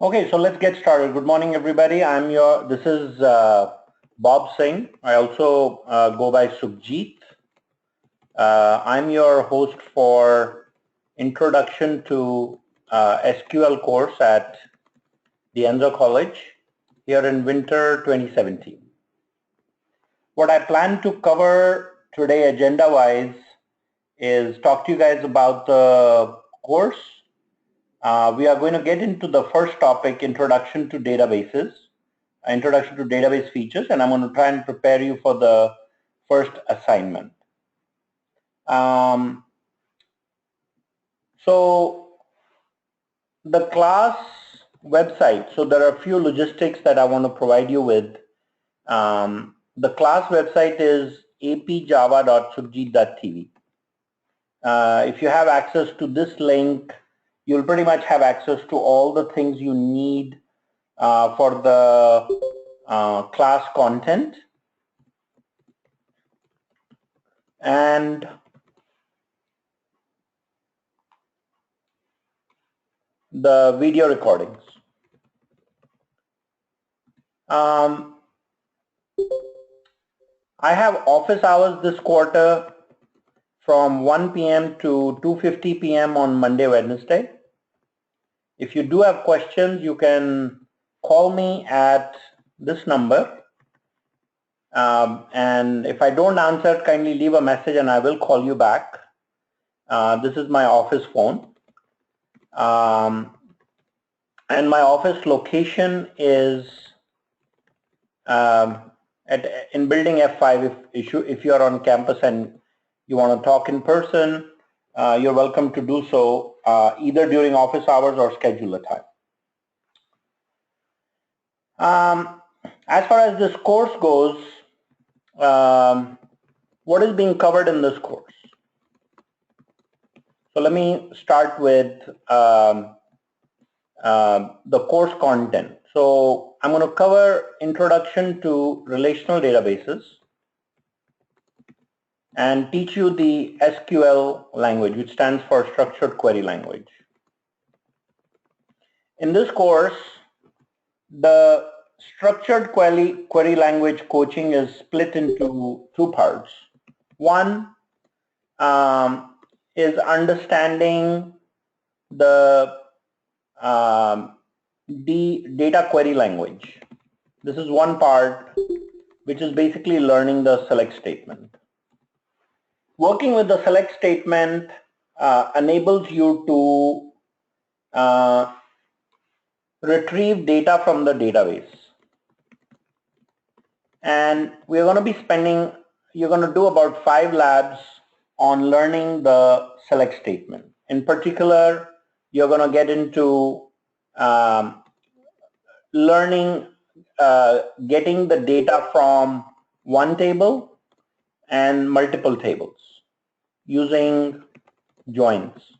Okay, so let's get started. Good morning, everybody. This is Bob Singh. I also go by Sukhjeet. I'm your host for Introduction to SQL course at the Enzo College here in winter 2017. What I plan to cover today agenda-wise is talk to you guys about the course. We are going to get into the first topic, introduction to database features, and I'm going to try and prepare you for the first assignment. So the class website, so there are a few logistics that I want to provide you with. The class website is apjava.sukhjeet.tv. If you have access to this link, you'll pretty much have access to all the things you need for the class content and the video recordings. I have office hours this quarter from 1 p.m. to 2:50 p.m. on Monday, Wednesday. If you do have questions, you can call me at this number. And if I don't answer, kindly leave a message and I will call you back. This is my office phone. And my office location is in building F5. If you are on campus and you want to talk in person, you're welcome to do so either during office hours or schedule time. As far as this course goes, what is being covered in this course? So let me start with the course content. So I'm going to cover introduction to relational databases and teach you the SQL language, which stands for Structured Query Language. In this course, the Structured Query Language coaching is split into two parts. One is understanding the data query language. This is one part, which is basically learning the select statement. Working with the select statement enables you to retrieve data from the database. And we're going to be you're going to do about 5 labs on learning the select statement. In particular, you're going to get into learning, getting the data from one table and multiple tables using joins.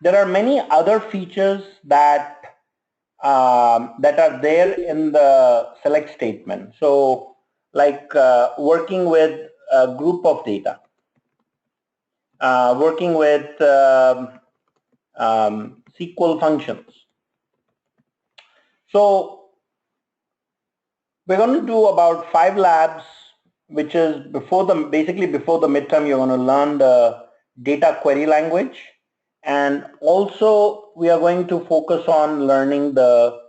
There are many other features that are there in the select statement. So like working with a group of data, working with SQL functions. So we're going to do about 5 labs, which is basically before the midterm. You're going to learn the data query language, and also we are going to focus on learning the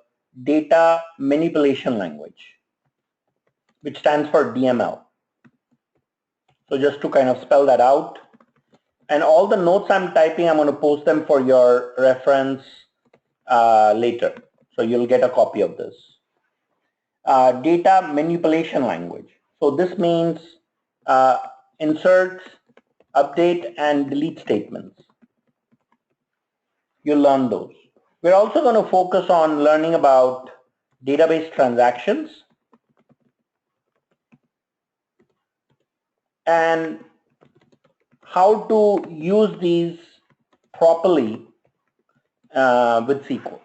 data manipulation language, which stands for DML. So just to kind of spell that out, and all the notes I'm typing, I'm going to post them for your reference later. So you'll get a copy of this. Data manipulation language. So this means insert, update, and delete statements. You'll learn those. We're also going to focus on learning about database transactions and how to use these properly with SQL.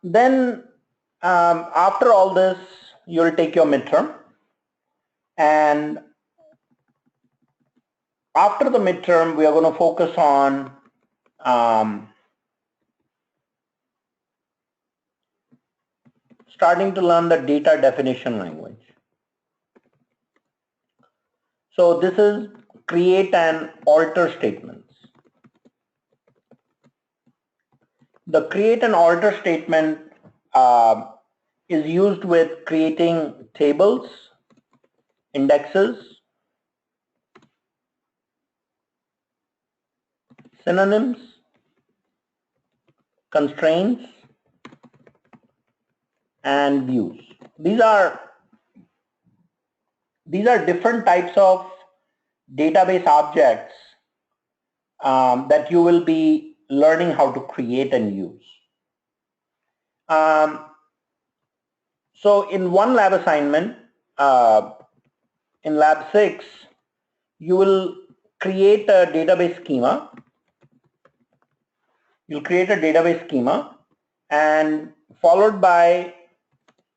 Then after all this, you'll take your midterm, and after the midterm, we are going to focus on starting to learn the data definition language. So this is create and alter statements. The create and alter statement is used with creating tables, indexes, synonyms, constraints, and views. These are different types of database objects that you will be learning how to create and use. So in one lab assignment, in lab 6, you will create a database schema. You'll create a database schema and followed by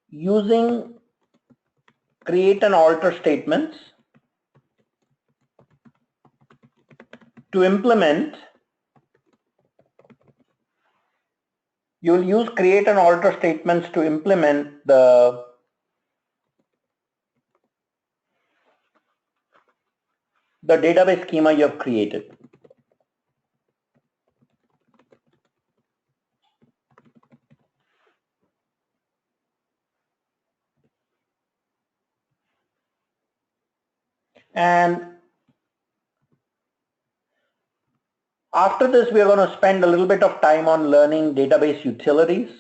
using create and alter statements to implement. You'll use create and alter statements to implement the database schema you have created. And after this, we are going to spend a little bit of time on learning database utilities,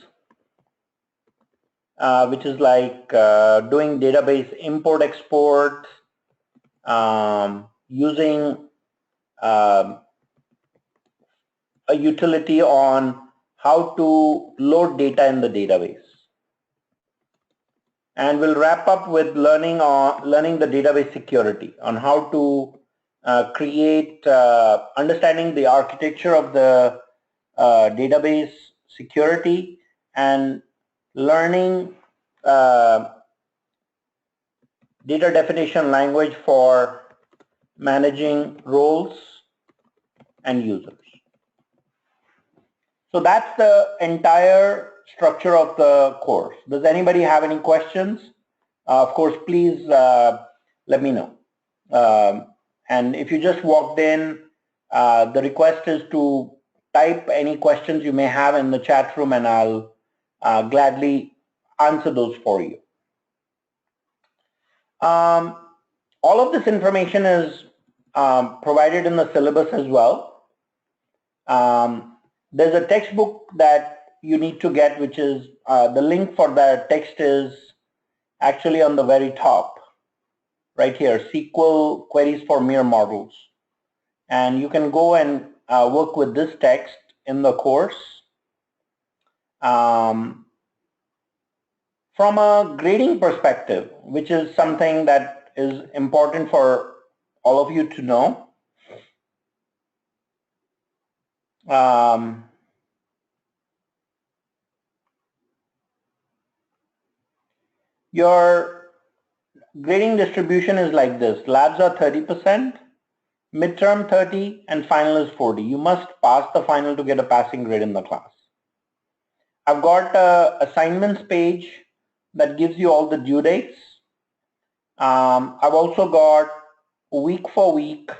which is like doing database import export, using a utility on how to load data in the database. And we'll wrap up with learning the database security, on how to create, understanding the architecture of the database security, and learning data definition language for managing roles and users. So that's the entire structure of the course. Does anybody have any questions? Of course, please let me know. And if you just walked in, the request is to type any questions you may have in the chat room, and I'll gladly answer those for you. All of this information is provided in the syllabus as well. There's a textbook that you need to get, which is the link for that text is actually on the very top, right here, SQL Queries for Mere Models. And you can go and work with this text in the course. From a grading perspective, which is something that is important for all of you to know, your grading distribution is like this. Labs are 30%, midterm 30, and final is 40. You must pass the final to get a passing grade in the class. I've got a assignments page that gives you all the due dates. I've also got week for week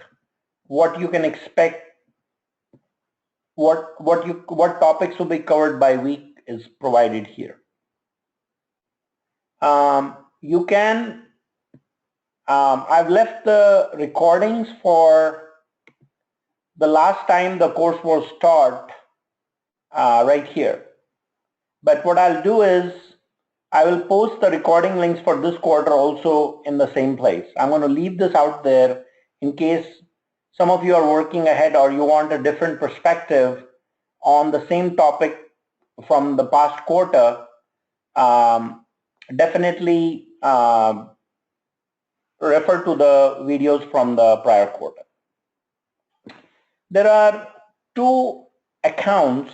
what you can expect, what topics will be covered by week is provided here. You can, I've left the recordings for the last time the course was taught right here. But what I'll do is I will post the recording links for this quarter also in the same place. I'm going to leave this out there in case some of you are working ahead or you want a different perspective on the same topic from the past quarter. Definitely refer to the videos from the prior quarter. There are two accounts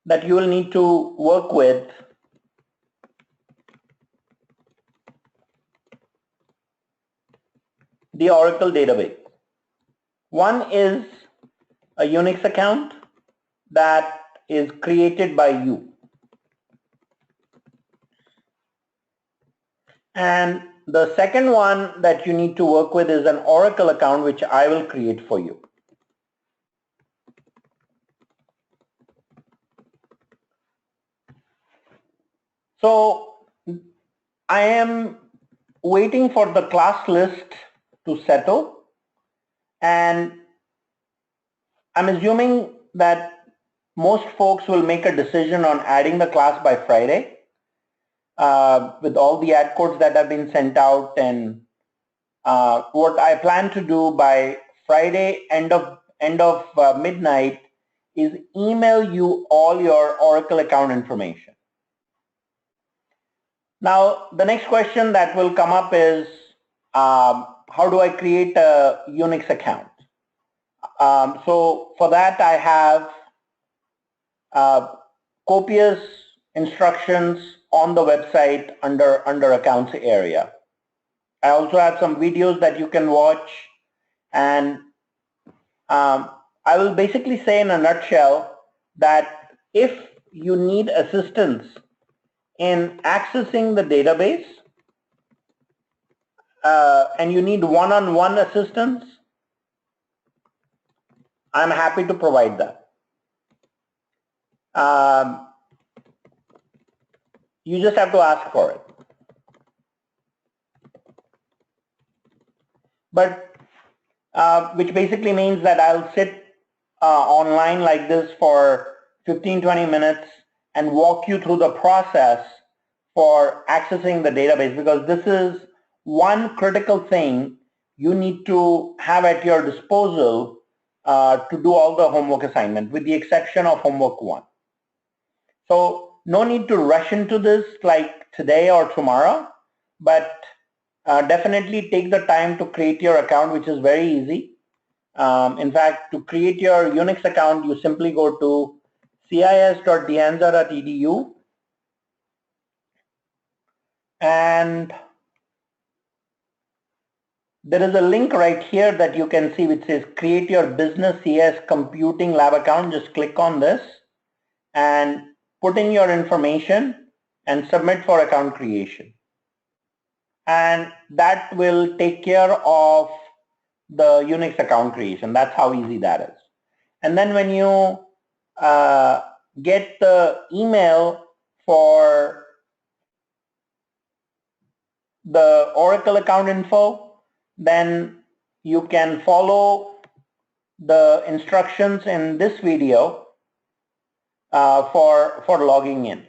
that you will need to work with the Oracle database. One is a Unix account that is created by you. And the second one that you need to work with is an Oracle account, which I will create for you. So I am waiting for the class list to settle, and I'm assuming that most folks will make a decision on adding the class by Friday with all the ad codes that have been sent out. And what I plan to do by Friday end of midnight is email you all your Oracle account information. Now, the next question that will come up is how do I create a Unix account? So for that, I have copious instructions on the website under accounts area. I also have some videos that you can watch, and I will basically say in a nutshell that if you need assistance in accessing the database and you need one-on-one assistance, I'm happy to provide that. You just have to ask for it. But which basically means that I'll sit online like this for 15-20 minutes and walk you through the process for accessing the database, because this is one critical thing you need to have at your disposal to do all the homework assignment, with the exception of homework 1. So no need to rush into this like today or tomorrow, but definitely take the time to create your account, which is very easy. In fact, to create your Unix account, you simply go to cis.dianza.edu, and there is a link right here that you can see which says create your business CS computing lab account. Just click on this and put in your information and submit for account creation. And that will take care of the Unix account creation. That's how easy that is. And then when you get the email for the Oracle account info, then you can follow the instructions in this video for logging in.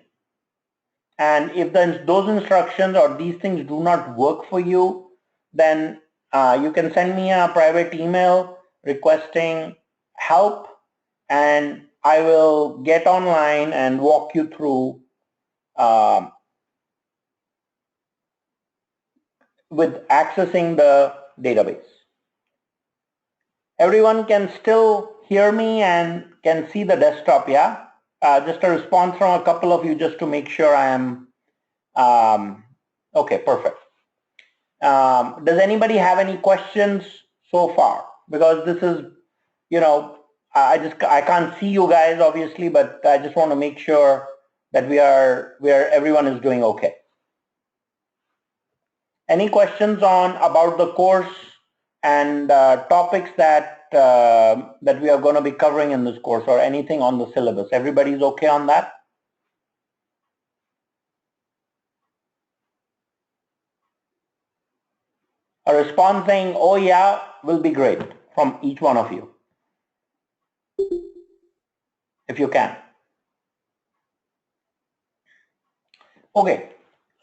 And if those instructions or these things do not work for you, then you can send me a private email requesting help, and I will get online and walk you through with accessing the database. Everyone can still hear me and can see the desktop, yeah? Just a response from a couple of you just to make sure I am okay, perfect. Does anybody have any questions so far? Because this is, you know, I can't see you guys obviously, but I just want to make sure that everyone is doing okay. Any questions about the course and topics that we are going to be covering in this course, or anything on the syllabus? Everybody's okay on that? A response saying, oh yeah, will be great from each one of you, if you can. Okay,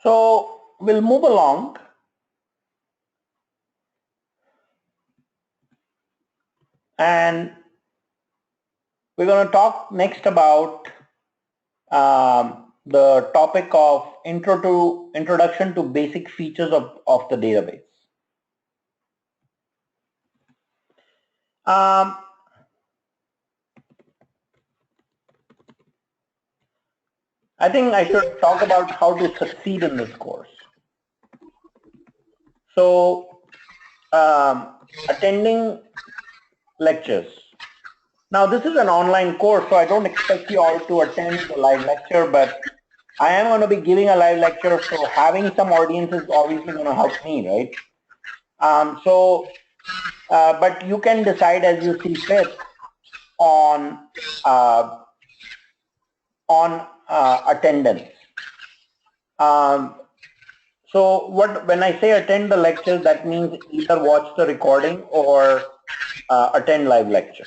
so we'll move along. And we're going to talk next about the topic of introduction to basic features of the database. I think I should talk about how to succeed in this course. So, attending lectures. Now, this is an online course, so I don't expect you all to attend the live lecture, but I am going to be giving a live lecture, so having some audience is obviously going to help me, right? But you can decide as you see fit on uh, attendance. So when I say attend the lecture, that means either watch the recording or attend live lecture.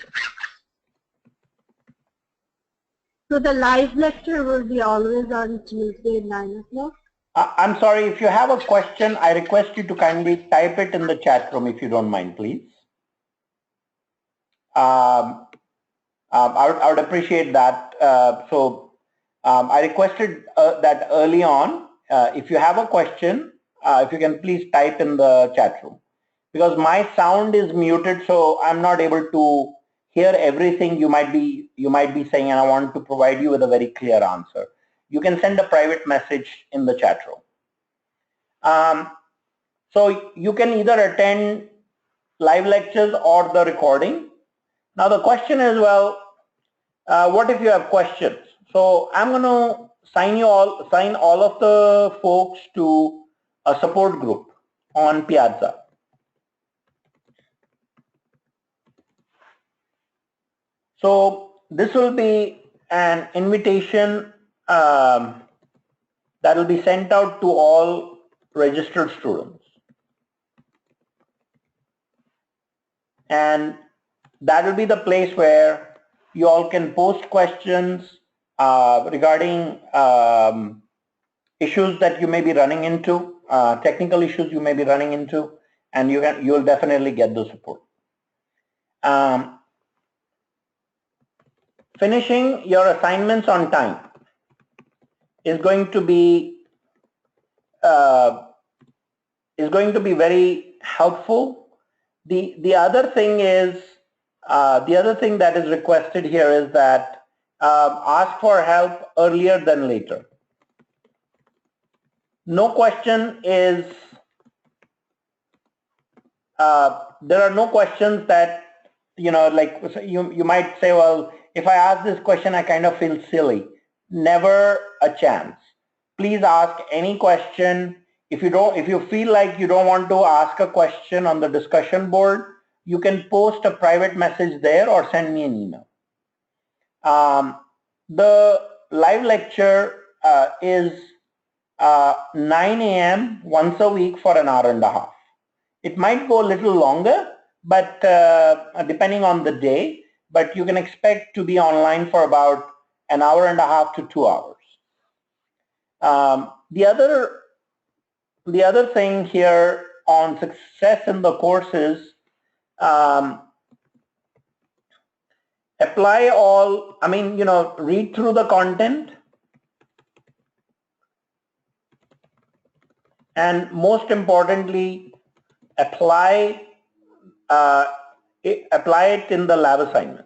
So the live lecture will be always on Tuesday at 9 o'clock? I'm sorry, if you have a question, I request you to kindly type it in the chat room if you don't mind, please. I would appreciate that. I requested that early on. If you have a question, if you can please type in the chat room. Because my sound is muted, so I'm not able to hear everything you might be saying, and I want to provide you with a very clear answer. You can send a private message in the chat room. So you can either attend live lectures or the recording. Now the question is, well, what if you have questions? So I'm going to sign all of the folks to a support group on Piazza. So this will be an invitation that will be sent out to all registered students. And that will be the place where you all can post questions regarding issues that you may be running into, technical issues you may be running into, and you'll definitely get the support. Finishing your assignments on time is going to be very helpful. The other thing is that is requested here is that ask for help earlier than later. No question is there are no questions that like you might say, well, if I ask this question I kind of feel silly. Never a chance. Please ask any question. If you feel like you don't want to ask a question on the discussion board, you can post a private message there or send me an email. The live lecture is 9 a.m. once a week for an hour and a half. It might go a little longer, but depending on the day, but you can expect to be online for about an hour and a half to 2 hours. The other thing here on success in the course is apply all, read through the content, and most importantly, apply it in the lab assignments.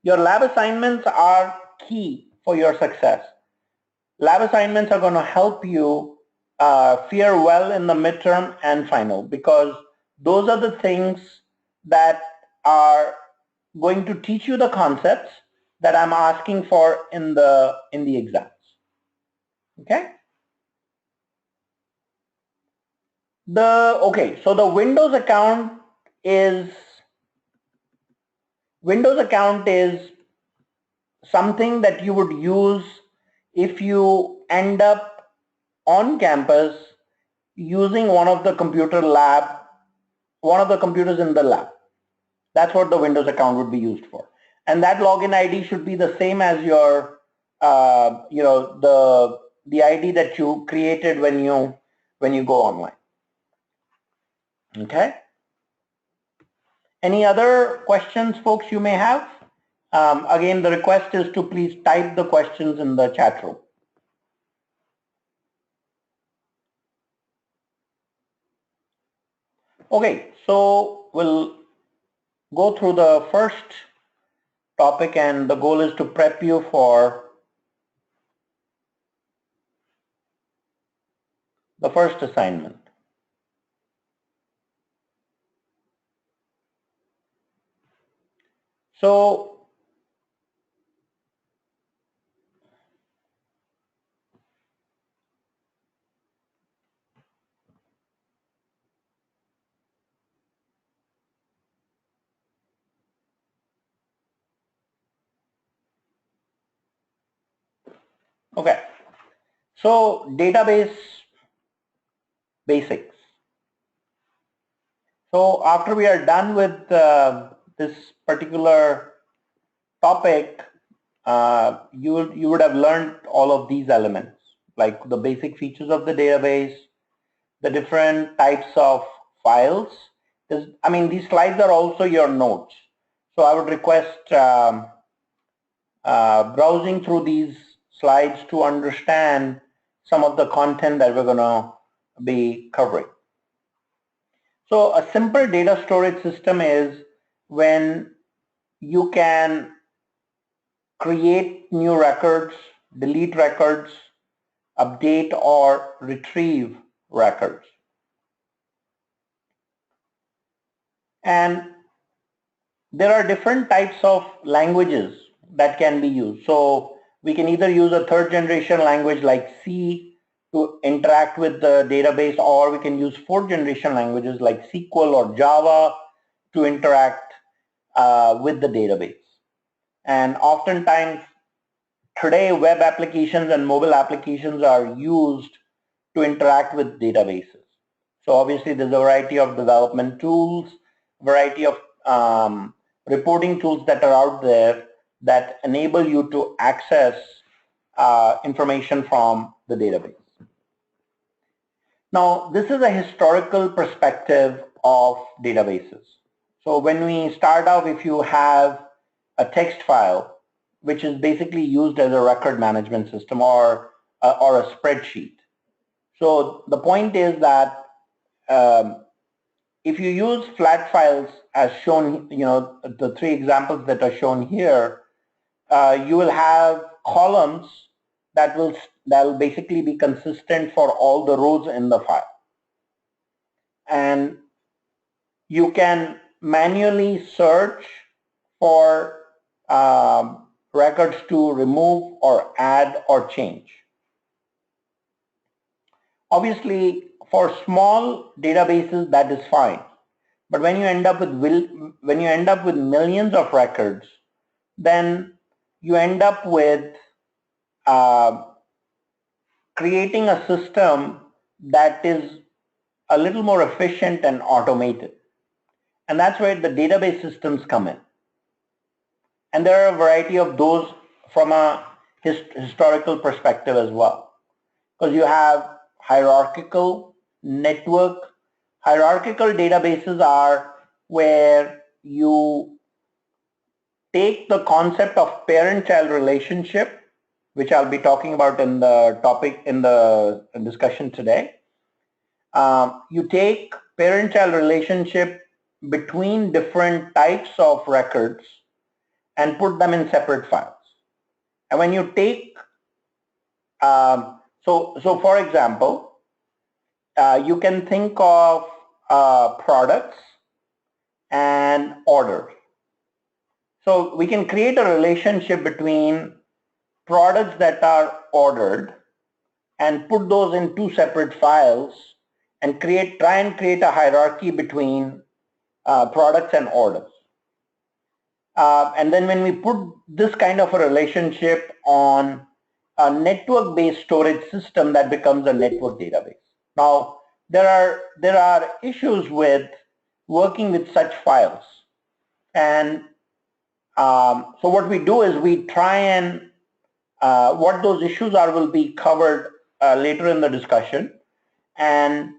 Your lab assignments are key for your success. Lab assignments are going to help you fare well in the midterm and final, because those are the things that are going to teach you the concepts that I'm asking for in the exams. Okay? So the Windows account is something that you would use if you end up on campus using one of the computers in the lab. That's what the Windows account would be used for. And that login ID should be the same as your, the ID that you created when you go online. Okay? Any other questions, folks, you may have? Again, the request is to please type the questions in the chat room. Okay, so we'll go through the first topic, and the goal is to prep you for the first assignment. So Okay, so database basics. So after we are done with this particular topic, you would have learned all of these elements, like the basic features of the database, the different types of files. I mean, these slides are also your notes. So I would request browsing through these slides to understand some of the content that we're going to be covering. So a simple data storage system is when you can create new records, delete records, update or retrieve records. And there are different types of languages that can be used. So we can either use a third generation language like C to interact with the database, or we can use fourth generation languages like SQL or Java to interact with the database. And oftentimes today web applications and mobile applications are used to interact with databases. So obviously there's a variety of development tools, variety of reporting tools that are out there that enable you to access information from the database. Now, this is a historical perspective of databases. So when we start off, if you have a text file, which is basically used as a record management system or a spreadsheet. So the point is that if you use flat files as shown, the three examples that are shown here, you will have columns that will basically be consistent for all the rows in the file. And you can manually search for records to remove or add or change. Obviously, for small databases, that is fine. But when you end up with millions of records, then you end up with creating a system that is a little more efficient and automated. And that's where the database systems come in. And there are a variety of those from a historical perspective as well. Because you have hierarchical, network. Hierarchical databases are where you take the concept of parent-child relationship, which I'll be talking about in the topic in the discussion today. You take parent-child relationship between different types of records and put them in separate files. And when you take, so for example, you can think of products and orders. So we can create a relationship between products that are ordered and put those in two separate files and try and create a hierarchy between products and orders. And then when we put this kind of a relationship on a network-based storage system, that becomes a network database. Now, there are issues with working with such files. And so what we do is we try and what those issues are will be covered later in the discussion. And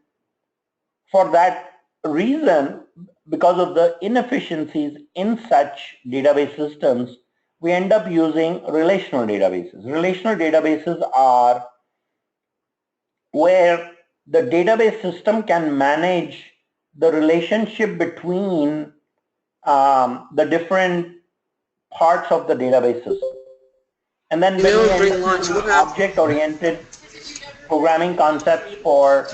for that reason, because of the inefficiencies in such database systems, we end up using relational databases. Relational databases are where the database system can manage the relationship between the different parts of the database system. And then when we end up using object-oriented programming concepts for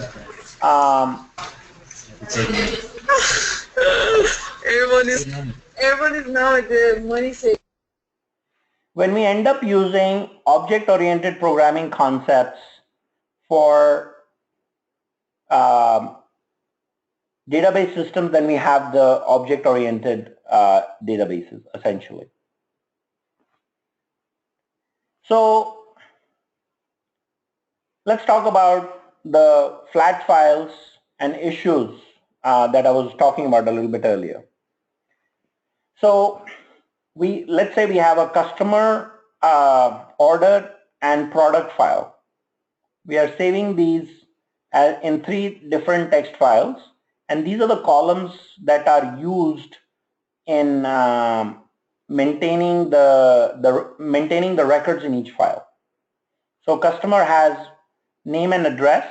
everyone is now at the money save. When we end up using object-oriented programming concepts for database systems, then we have the object-oriented databases, essentially. So Let's talk about the flat files and issues that I was talking about a little bit earlier. So let's say we have a customer order and product file. We are saving these in 3 different text files, and these are the columns that are used in maintaining the records in each file. So customer has name and address,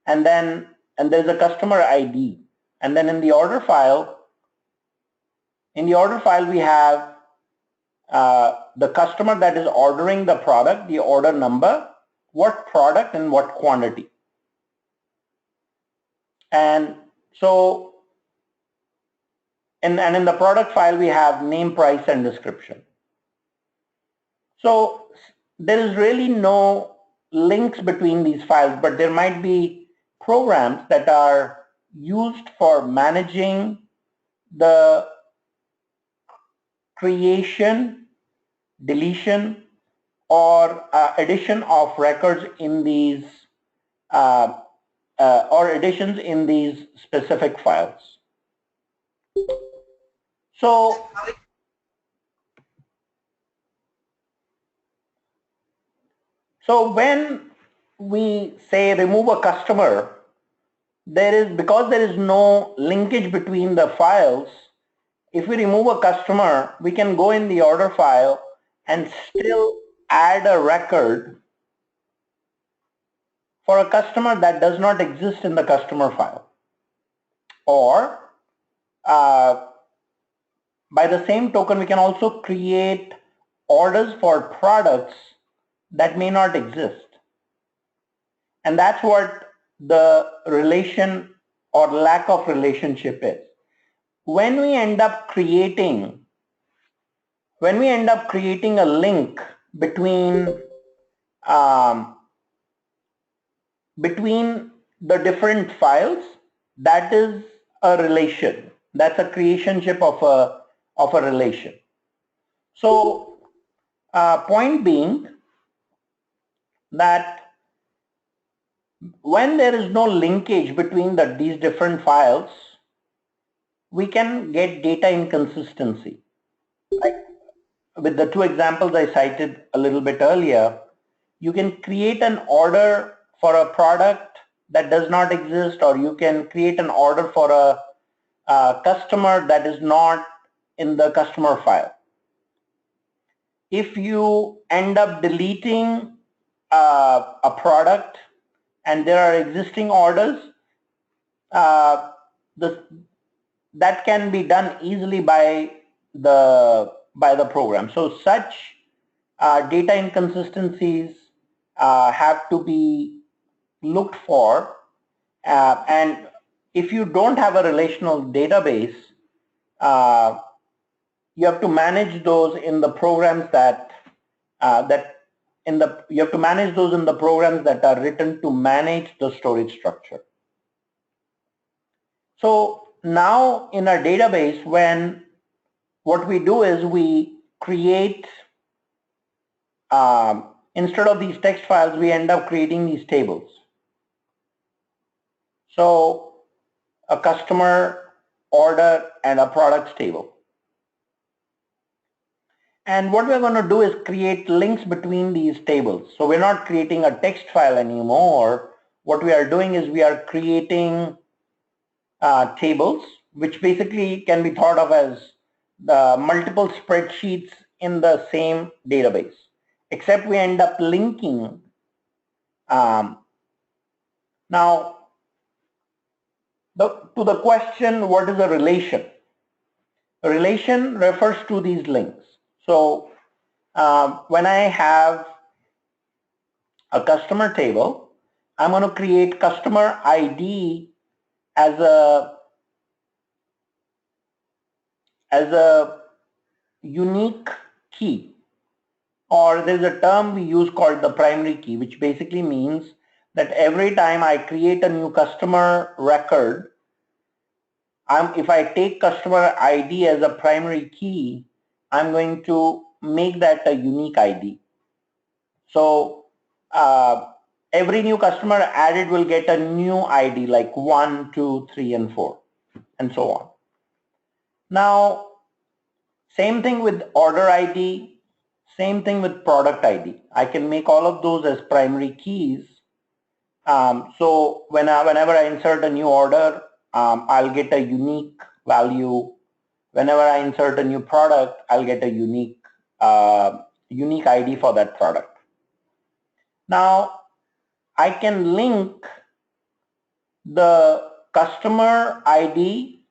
and there's a customer ID, and then in the order file we have the customer that is ordering the product, the order number, what product and what quantity. And so and in the product file we have name, price, and description. So there is really no links between these files, but there might be programs that are used for managing the creation, deletion, or addition of records in these or additions in these specific files. So when we say remove a customer, because there is no linkage between the files, if we remove a customer, we can go in the order file and still add a record for a customer that does not exist in the customer file. Or by the same token, we can also create orders for products that may not exist. And that's what the relation or lack of relationship is. When we end up creating a link between the different files, that is a relation. That's a creationship of a relation. So point being that when there is no linkage between these different files, we can get data inconsistency. Like with the 2 examples I cited a little bit earlier, you can create an order for a product that does not exist, or you can create an order for a customer that is not in the customer file. If you end up deleting a product and there are existing orders, that can be done easily by the program. So such data inconsistencies have to be looked for, and if you don't have a relational database, you have to manage those in the programs you have to manage those in the programs that are written to manage the storage structure. So now in our database, what we do is we create, instead of these text files, we end up creating these tables. So a customer, order, and a products table. And what we're going to do is create links between these tables. So we're not creating a text file anymore. What we are doing is we are creating tables, which basically can be thought of as the multiple spreadsheets in the same database, except we end up linking. Now, to the question, what is a relation? A relation refers to these links. So when I have a customer table, I'm going to create customer ID as a unique key, or there's a term we use called the primary key, which basically means that every time I create a new customer record, if I take customer ID as a primary key, I'm going to make that a unique ID. So every new customer added will get a new ID like 1, 2, 3, and 4, and so on. Now, same thing with order ID, same thing with product ID. I can make all of those as primary keys. So whenever I insert a new order, I'll get a unique value. Whenever I insert a new product, I'll get a unique ID for that product. Now, I can link the customer ID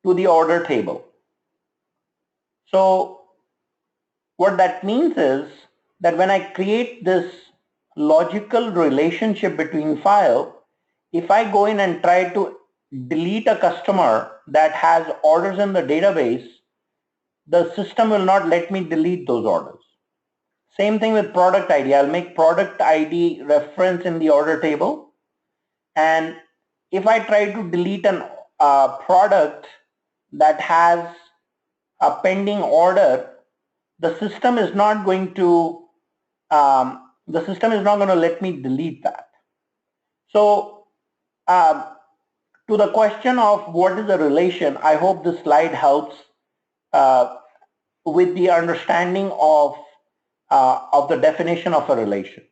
to the order table. So what that means is that when I create this logical relationship between file, if I go in and try to delete a customer that has orders in the database, the system will not let me delete those orders. Same thing with product ID. I'll make product ID reference in the order table. And if I try to delete a product that has a pending order, the system is not going to let me delete that. So to the question of what is a relation, I hope this slide helps with the understanding of the definition of a relation.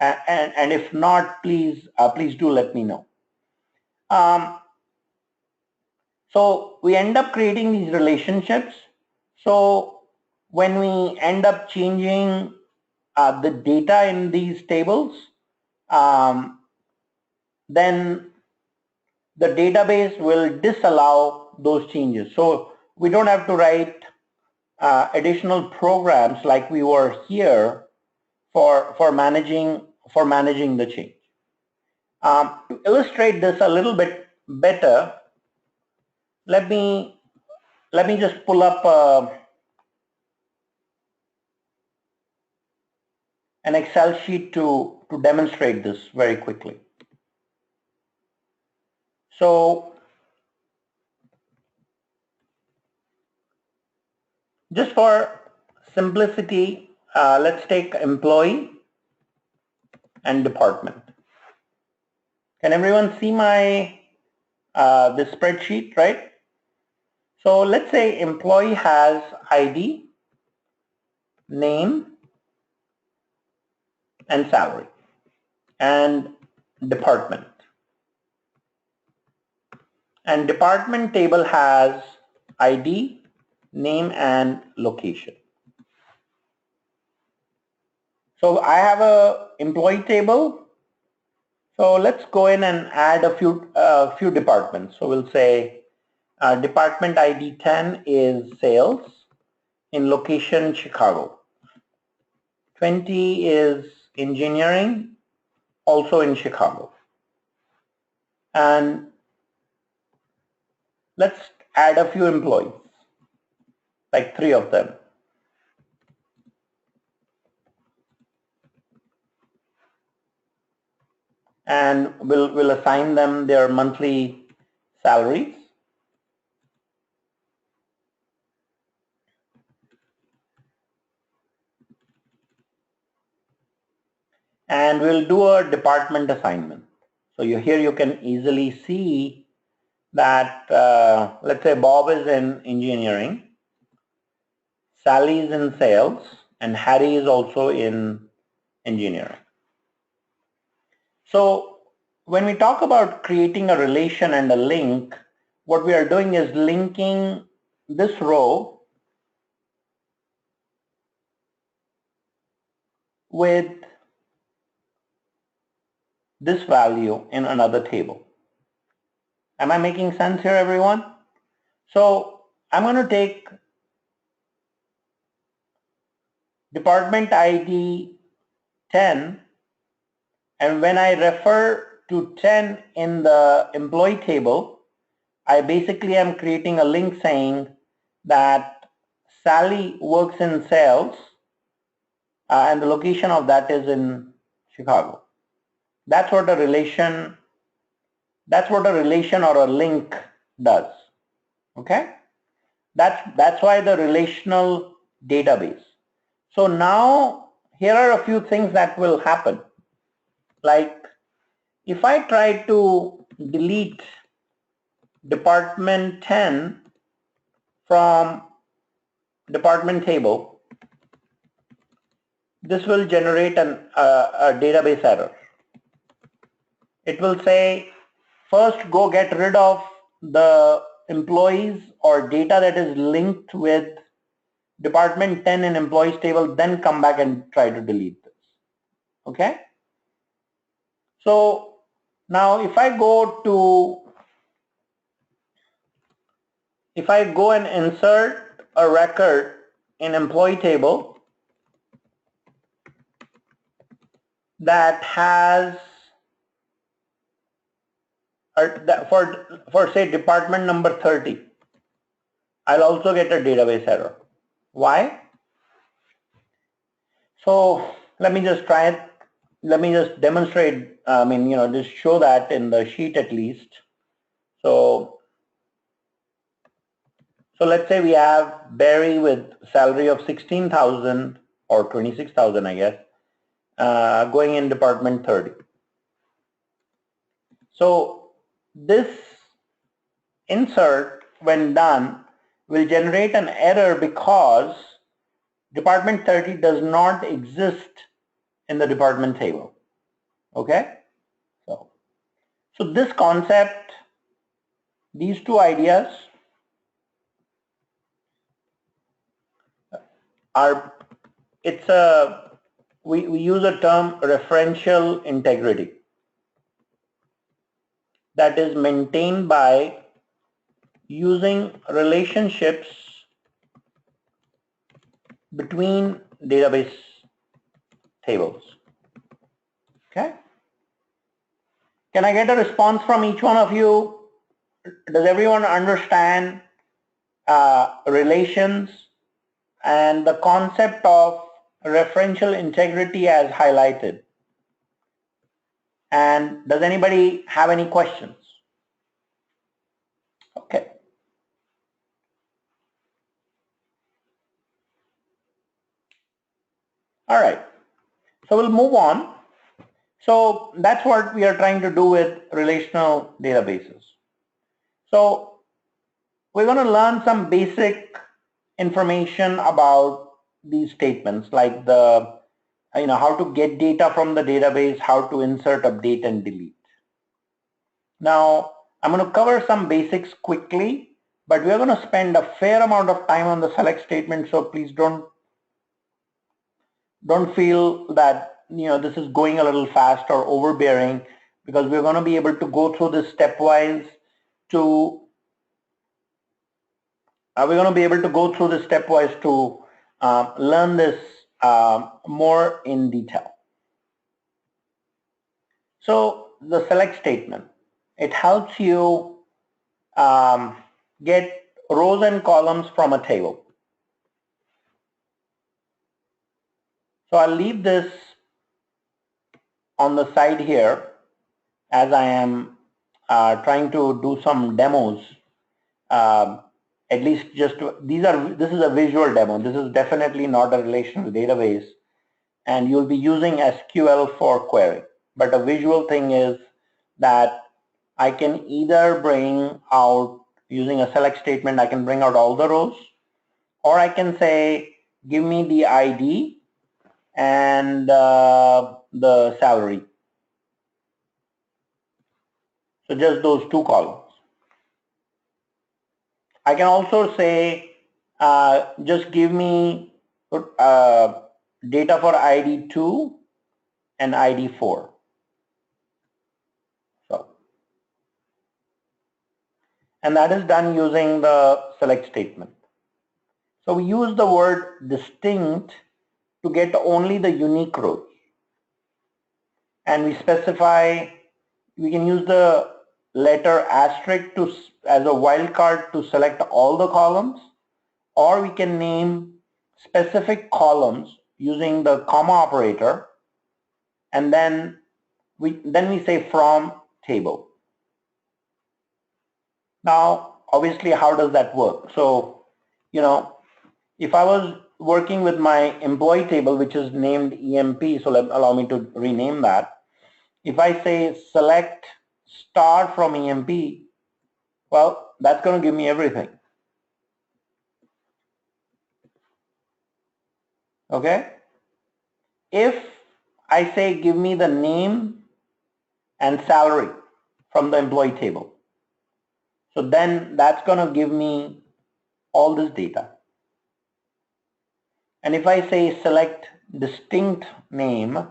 And if not, please do let me know. So we end up creating these relationships. So when we end up changing the data in these tables, then the database will disallow those changes. So we don't have to write additional programs like we were here for managing the change. To illustrate this a little bit better, let me just pull up an Excel sheet to demonstrate this very quickly. So just for simplicity, let's take employee and department. Can everyone see my this spreadsheet, right? So let's say employee has ID, name, and salary, and department. And department table has ID, name, and location. So I have a employee table. So let's go in and add a few departments. So we'll say department ID 10 is sales in location Chicago. 20 is engineering, also in Chicago. And let's add a few employees, like 3 of them. And we'll assign them their monthly salaries. And we'll do a department assignment. So here you can easily see that, let's say Bob is in engineering, Sally is in sales, and Harry is also in engineering. So when we talk about creating a relation and a link, what we are doing is linking this row with this value in another table. Am I making sense here, everyone? So I'm going to take department ID 10, and when I refer to 10 in the employee table, I basically am creating a link saying that Sally works in sales and the location of that is in Chicago. That's what a relation or a link does. Okay? That's why the relational database. So now here are a few things that will happen. Like if I try to delete department 10 from department table, this will generate a database error. It will say, first go get rid of the employees or data that is linked with department 10 in employees table, then come back and try to delete this. Okay? So now if I go and insert a record in employee table that has for say department number 30, I'll also get a database error. Why? So let me just try it. Let me just demonstrate, just show that in the sheet at least. So let's say we have Barry with salary of 16,000 or 26,000, I guess, going in department 30. So this insert, when done, will generate an error because department 30 does not exist in the department table. Okay? So this concept, these two ideas are, we use a term referential integrity that is maintained by using relationships between database tables. Okay? Can I get a response from each one of you? Does everyone understand relations and the concept of referential integrity as highlighted? And does anybody have any questions? Okay. All right. So we'll move on. So that's what we are trying to do with relational databases. So we're going to learn some basic information about these statements, like the, how to get data from the database, how to insert, update, and delete. Now, I'm going to cover some basics quickly, but we're going to spend a fair amount of time on the select statement, so please don't feel that this is going a little fast or overbearing, because we're going to be able to go through this stepwise to learn this more in detail. So the select statement, it helps you get rows and columns from a table. So I'll leave this on the side here as I am trying to do some demos. At least just this is a visual demo. This is definitely not a relational database, and you'll be using SQL for query. But a visual thing is that I can either bring out, using a select statement, I can bring out all the rows, or I can say, give me the ID and the salary. So just those two columns. I can also say, just give me data for ID 2 and ID 4. And that is done using the select statement. So we use the word distinct to get only the unique rows. And we specify, we can use the letter asterisk as a wildcard to select all the columns, or we can name specific columns using the comma operator, and then we say from table. Now, obviously, how does that work? So, if I was working with my employee table, which is named EMP, so allow me to rename that. if I say select star from EMP, well, that's going to give me everything. Okay. If I say give me the name and salary from the employee table, so then that's going to give me all this data. And if I say select distinct name,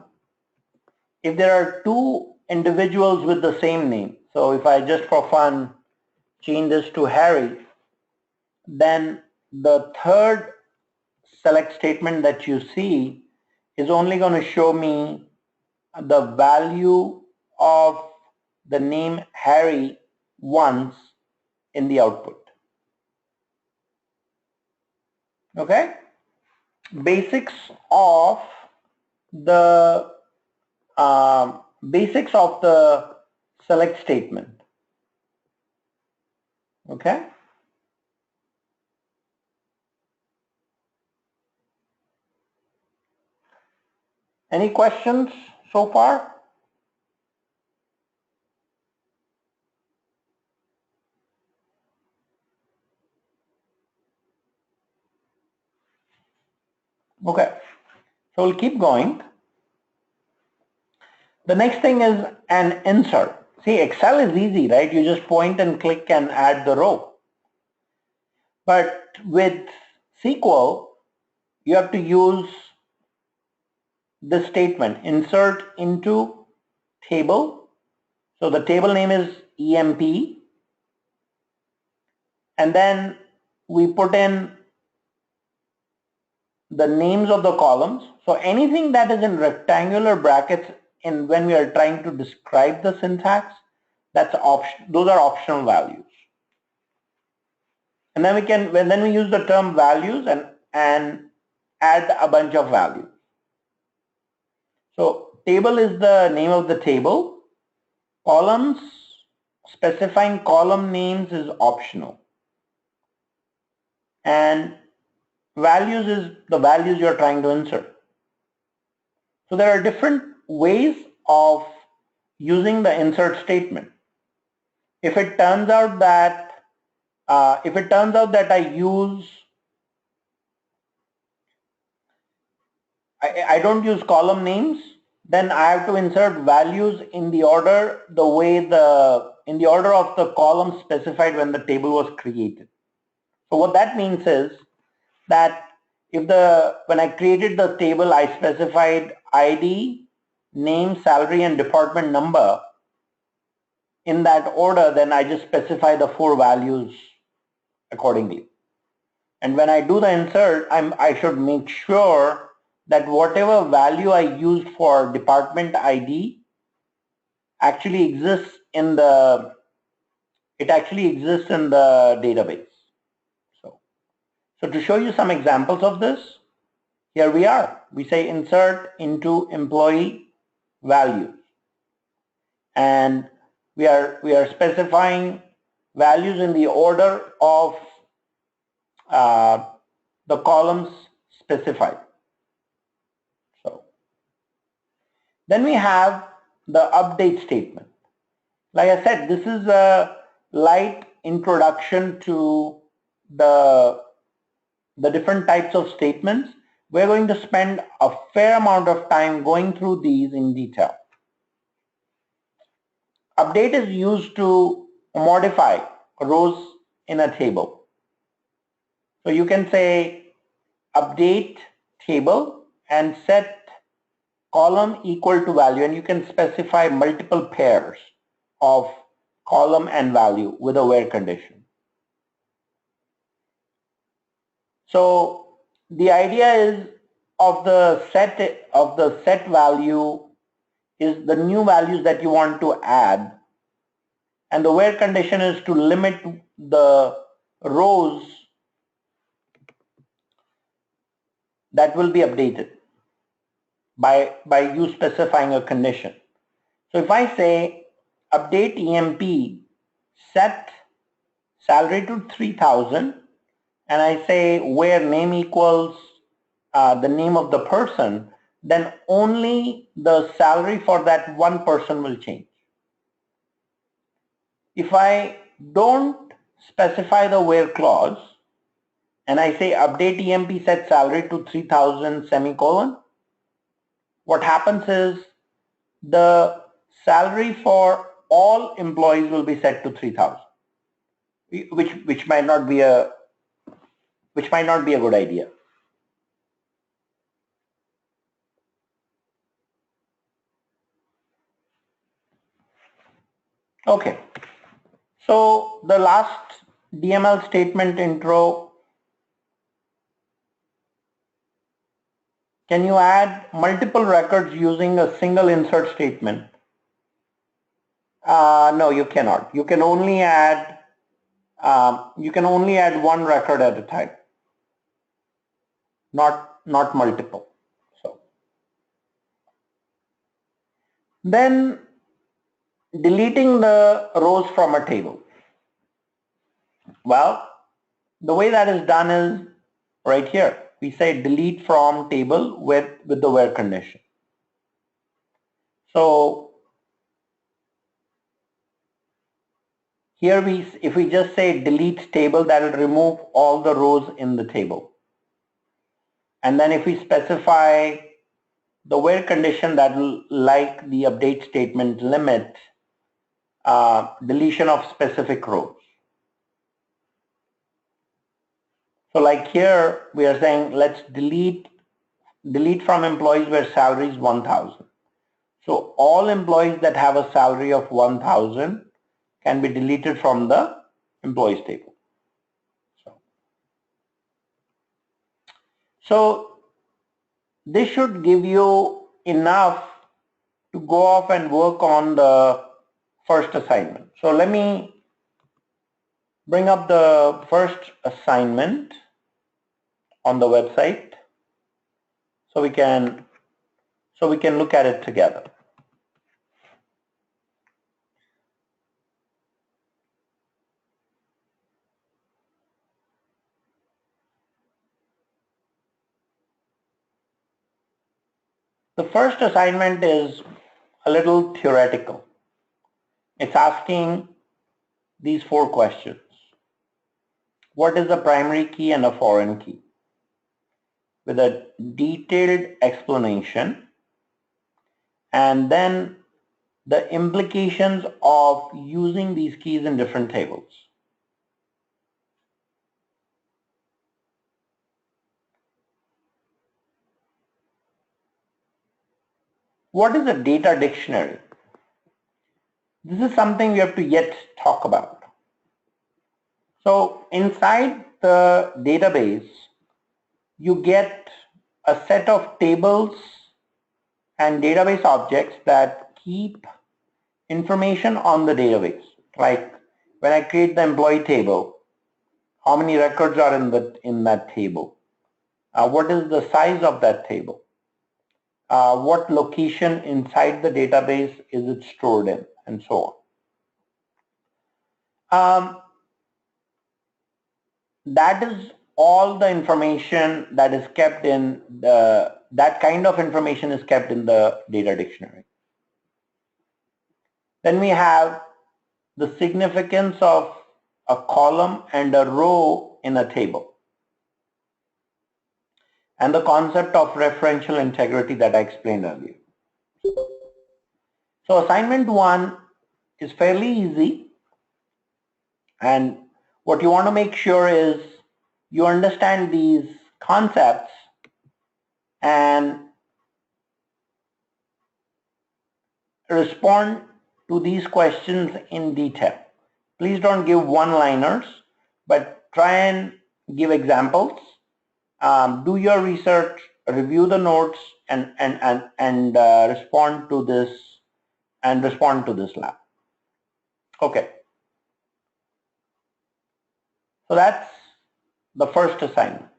if there are two individuals with the same name, so if I just for fun change this to Harry, then the third select statement that you see is only going to show me the value of the name Harry once in the output. Okay? Basics of the select statement. Okay? Any questions so far? Okay, so we'll keep going. The next thing is an insert. See, Excel is easy, right? You just point and click and add the row. But with SQL, you have to use this statement, insert into table. So the table name is EMP. And then we put in the names of the columns. So anything that is in rectangular brackets when we are trying to describe the syntax, those are optional values. And then we use the term values and add a bunch of values. So table is the name of the table. Columns, specifying column names is optional. And values is the values you're trying to insert. So there are different ways of using the insert statement. If it turns out that I don't use column names, then I have to insert values in the order of the column specified when the table was created. So what that means is that when I created the table, I specified ID, name, salary, and department number in that order, then I just specify the 4 values accordingly. And when I do the insert, I should make sure that whatever value I used for department ID actually exists in the database. So to show you some examples of this, here we are. We say insert into employee values, and we are specifying values in the order of the columns specified. So then we have the update statement. Like I said, this is a light introduction to the different types of statements. We're going to spend a fair amount of time going through these in detail. Update is used to modify rows in a table. So you can say update table and set column equal to value, and you can specify multiple pairs of column and value with a where condition. So the idea is of the set value is the new values that you want to add, and the where condition is to limit the rows that will be updated by you specifying a condition. So if I say update EMP, set salary to 3,000, and I say where name equals the name of the person, then only the salary for that one person will change. If I don't specify the where clause and I say update EMP set salary to 3,000 semicolon, what happens is the salary for all employees will be set to 3,000, which might not be a good idea. Okay, so the last DML statement intro. Can you add multiple records using a single insert statement? No, you cannot. You can only add one record at a time, not multiple. So then deleting the rows from a table. Well, the way that is done is right here. We say delete from table with the where condition. So here if we just say delete table, that will remove all the rows in the table. And then if we specify the where condition, that will, like the update statement, limit deletion of specific rows. So like here, we are saying let's delete from employees where salary is 1,000. So all employees that have a salary of 1,000 can be deleted from the employees table. So this should give you enough to go off and work on the first assignment. So let me bring up the first assignment on the website so we can look at it together. The first assignment is a little theoretical. It's asking these 4 questions. What is a primary key and a foreign key? With a detailed explanation, and then the implications of using these keys in different tables. What is a data dictionary? This is something we have to yet talk about. So inside the database, you get a set of tables and database objects that keep information on the database. Like when I create the employee table, how many records are in that table? What is the size of that table? What location inside the database is it stored in, and so on. That is all the information that is kept in that kind of information is kept in the data dictionary. Then we have the significance of a column and a row in a table, and the concept of referential integrity that I explained earlier. So assignment 1 is fairly easy, and what you want to make sure is you understand these concepts and respond to these questions in detail. Please don't give one-liners, but try and give examples. Do your research, review the notes, and respond to this lab. Okay. So that's the first assignment.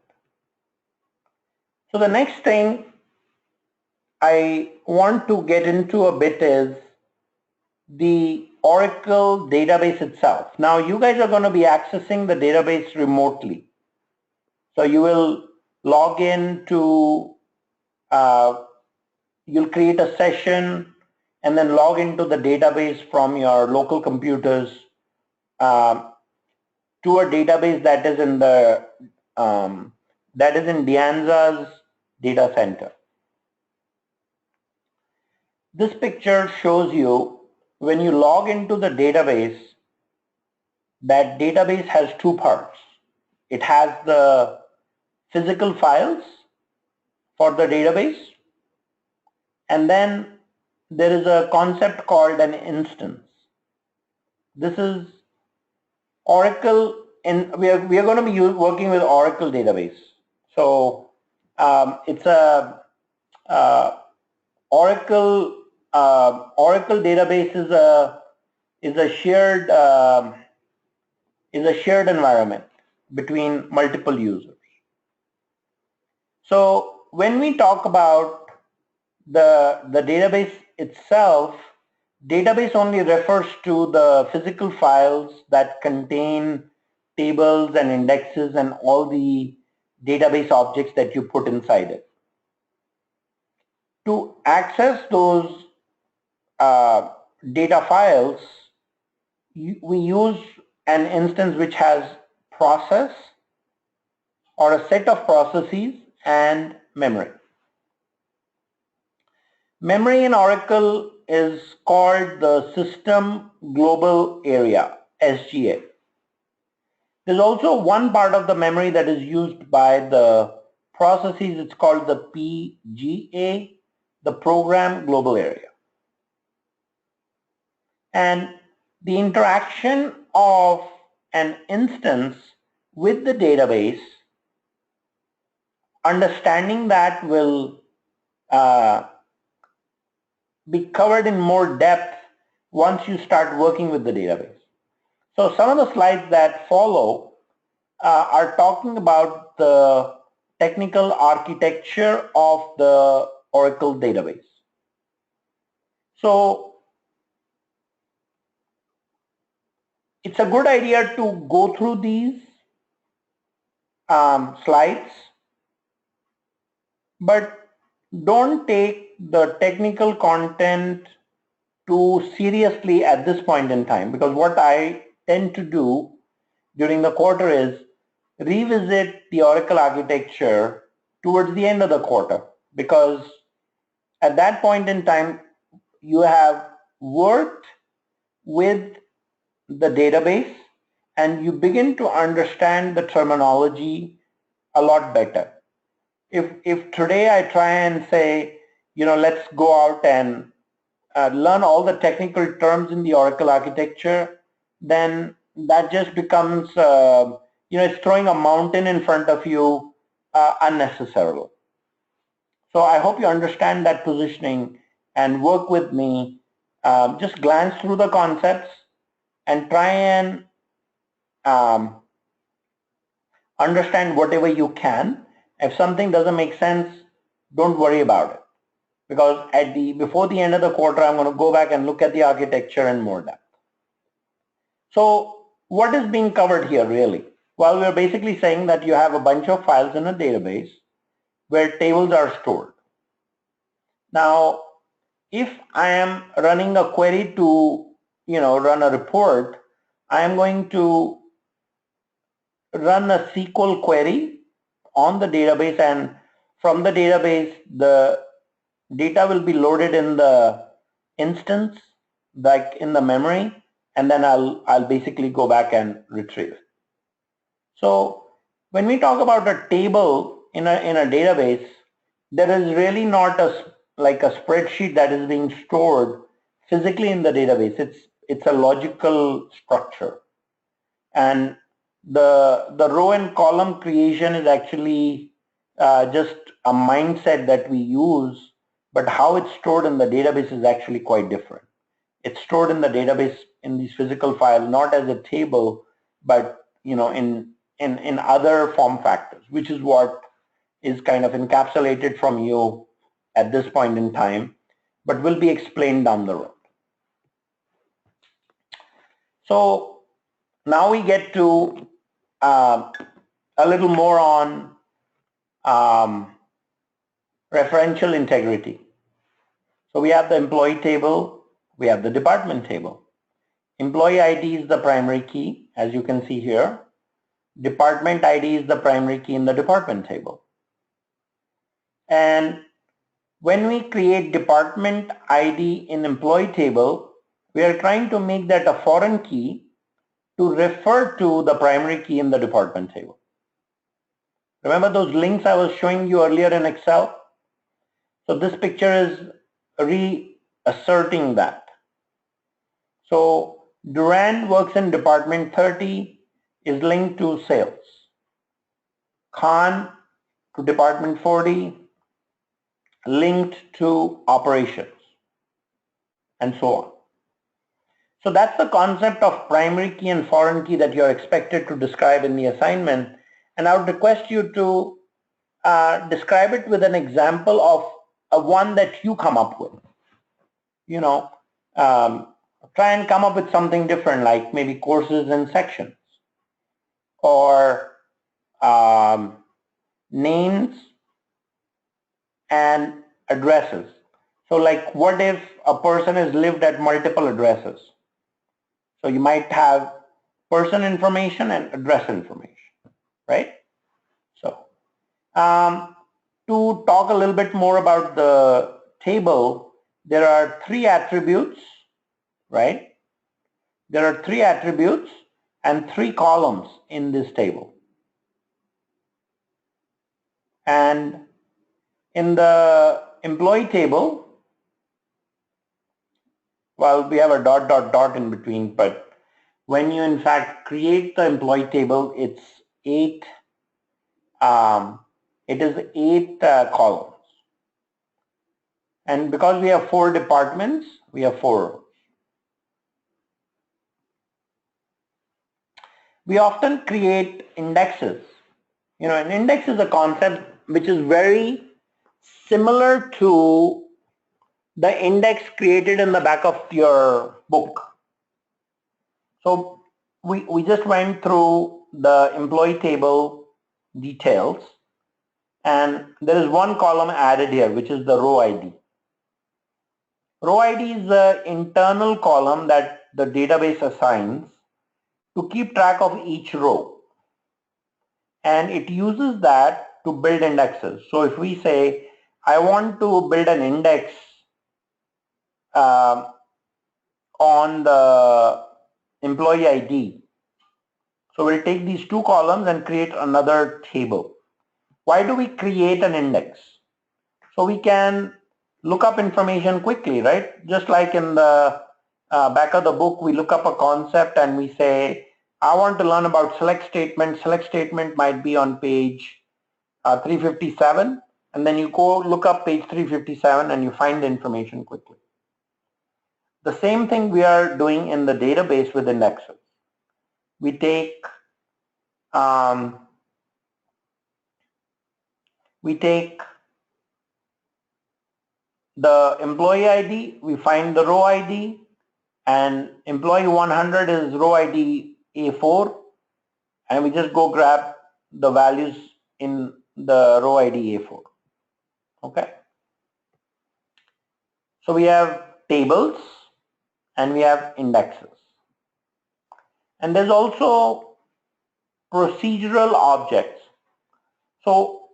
So the next thing I want to get into a bit is the Oracle database itself. Now you guys are going to be accessing the database remotely. So you will log in to you'll create a session and then log into the database from your local computers to a database that is in the De Anza's data center. This picture shows you when you log into the database, that database has two parts. It has the physical files for the database, and then there is a concept called an instance. This is Oracle, and we are going to be working with Oracle database. So it's a Oracle database is a shared environment between multiple users. So when we talk about the database itself, database only refers to the physical files that contain tables and indexes and all the database objects that you put inside it. To access those data files, we use an instance which has process or a set of processes and memory. Memory in Oracle is called the System Global Area, SGA. There's also one part of the memory that is used by the processes. It's called the PGA, the Program Global Area. And the interaction of an instance with the database, understanding that will be covered in more depth once you start working with the database. So some of the slides that follow are talking about the technical architecture of the Oracle database. So it's a good idea to go through these slides, but don't take the technical content too seriously at this point in time, because what I tend to do during the quarter is revisit the Oracle architecture towards the end of the quarter, because at that point in time you have worked with the database and you begin to understand the terminology a lot better. If today I try and say, let's go out and learn all the technical terms in the Oracle architecture, then that just becomes, it's throwing a mountain in front of you unnecessarily. So I hope you understand that positioning and work with me. Just glance through the concepts and try and understand whatever you can. If something doesn't make sense, don't worry about it, because before the end of the quarter, I'm going to go back and look at the architecture in more depth. So what is being covered here really? Well, we're basically saying that you have a bunch of files in a database where tables are stored. Now, if I am running a query to, run a report, I am going to run a SQL query on the database, and from the database, the data will be loaded in the instance, like in the memory, and then I'll basically go back and retrieve it. So when we talk about a table in a database, there is really not like a spreadsheet that is being stored physically in the database. It's a logical structure, and the row and column creation is actually just a mindset that we use, but how it's stored in the database is actually quite different. It's stored in the database in these physical files, not as a table, but in other form factors, which is what is kind of encapsulated from you at this point in time, but will be explained down the road. So now we get to a little more on referential integrity. So we have the employee table, we have the department table. Employee ID is the primary key, as you can see here. Department ID is the primary key in the department table. And when we create department ID in employee table, we are trying to make that a foreign key to refer to the primary key in the department table. Remember those links I was showing you earlier in Excel? So this picture is reasserting that. So Durand works in department 30 is linked to sales. Khan to department 40 linked to operations, and so on. So that's the concept of primary key and foreign key that you're expected to describe in the assignment. And I would request you to describe it with an example of a one that you come up with. You know, try and come up with something different, like maybe courses and sections, or names and addresses. So like, what if a person has lived at multiple addresses? So you might have person information and address information, right? So to talk a little bit more about the table, there are 3 attributes, right? There are 3 attributes and 3 columns in this table. And in the employee table, well, we have a ... in between, but when you in fact create the employee table, it's 8 columns. And because we have 4 departments, we have 4 rows. We often create indexes. You know, an index is a concept which is very similar to the index created in the back of your book. So we just went through the employee table details, and there is one column added here, which is the row ID. Row ID is the internal column that the database assigns to keep track of each row, and it uses that to build indexes. So if we say, I want to build an index on the employee ID, so we'll take these 2 columns and create another table. Why do we create an index? So we can look up information quickly, right? Just like in the back of the book, we look up a concept and we say, I want to learn about select statement. Select statement might be on page 357, and then you go look up page 357 and you find the information quickly. The same thing we are doing in the database with indexes. We take the employee ID, we find the row ID, and employee 100 is row ID A4, and we just go grab the values in the row ID A4. Okay. So we have tables and we have indexes. And there's also procedural objects. So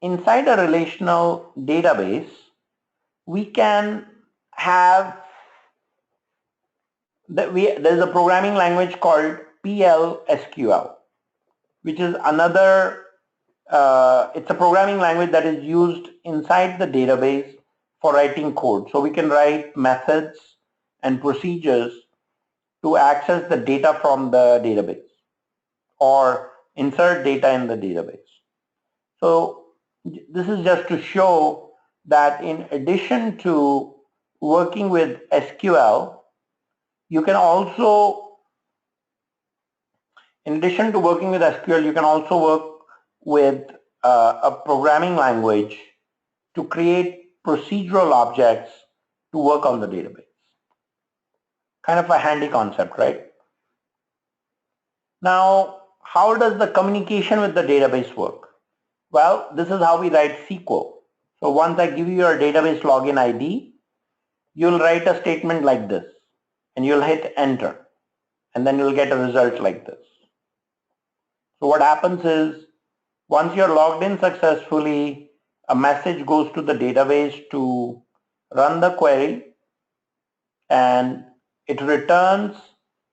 inside a relational database, we can have there's a programming language called PL/SQL, which is another it's a programming language that is used inside the database for writing code. So we can write methods and procedures to access the data from the database or insert data in the database. So this is just to show that in addition to working with SQL, you can also, in addition to working with SQL, you can also work with a programming language to create procedural objects to work on the database. Kind of a handy concept, right? Now, how does the communication with the database work? Well, this is how we write SQL. So once I give you your database login ID, you'll write a statement like this and you'll hit enter and then you'll get a result like this. So what happens is once you're logged in successfully, a message goes to the database to run the query and it returns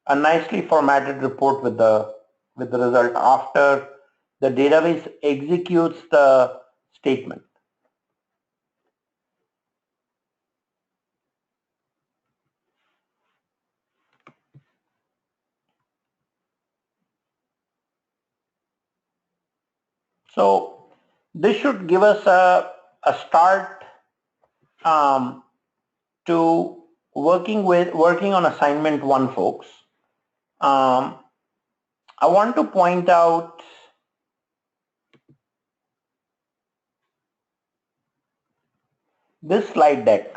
a nicely formatted report with the result after the database executes the statement. So this should give us a start to working on assignment 1, folks. I want to point out this slide deck.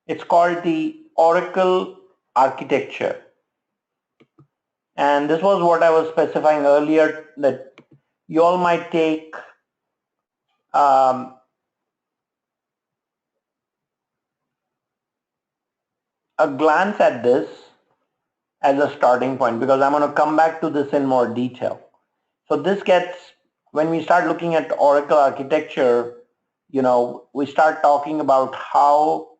It's called the Oracle architecture. And this was what I was specifying earlier, that you all might take a glance at this as a starting point, because I'm going to come back to this in more detail. So this gets, when we start looking at Oracle architecture, we start talking about how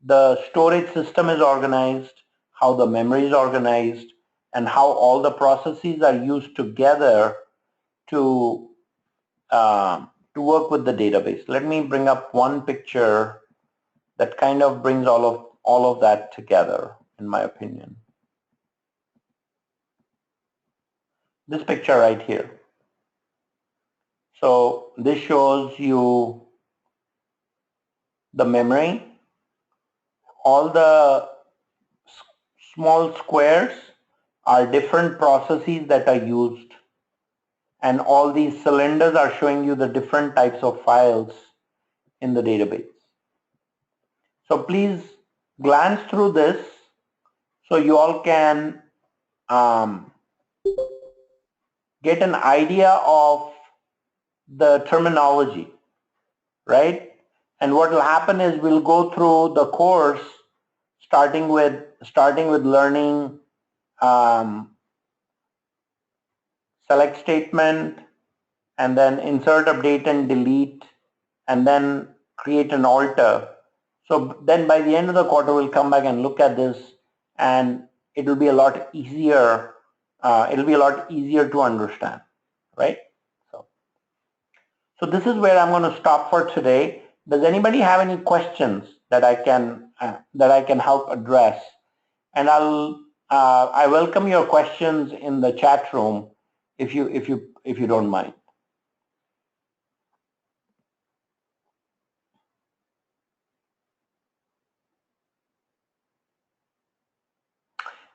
the storage system is organized, how the memory is organized, and how all the processes are used together to work with the database. Let me bring up one picture that kind of brings all of that together, in my opinion. This picture right here. So this shows you the memory. All the small squares are different processes that are used, and all these cylinders are showing you the different types of files in the database. So please glance through this so you all can get an idea of the terminology, right? And what will happen is we'll go through the course starting with learning select statement, and then insert, update, and delete, and then create an alter. So then by the end of the quarter, we'll come back and look at this, and it will be a lot easier. It'll be a lot easier to understand, right? So this is where I'm going to stop for today. Does anybody have any questions that I can help address? And I welcome your questions in the chat room if you don't mind.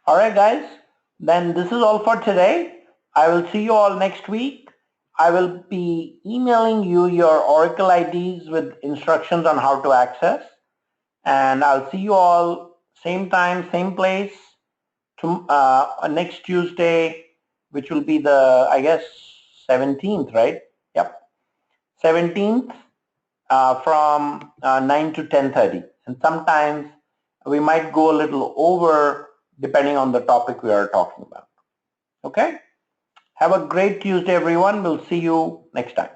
All right, guys, then this is all for today. I will see you all next week. I will be emailing you your Oracle IDs with instructions on how to access. And I'll see you all same time, same place next Tuesday, which will be the, I guess, 17th, right? Yep, 17th from 9 to 10:30. And sometimes we might go a little over depending on the topic we are talking about. Okay? Have a great Tuesday, everyone. We'll see you next time.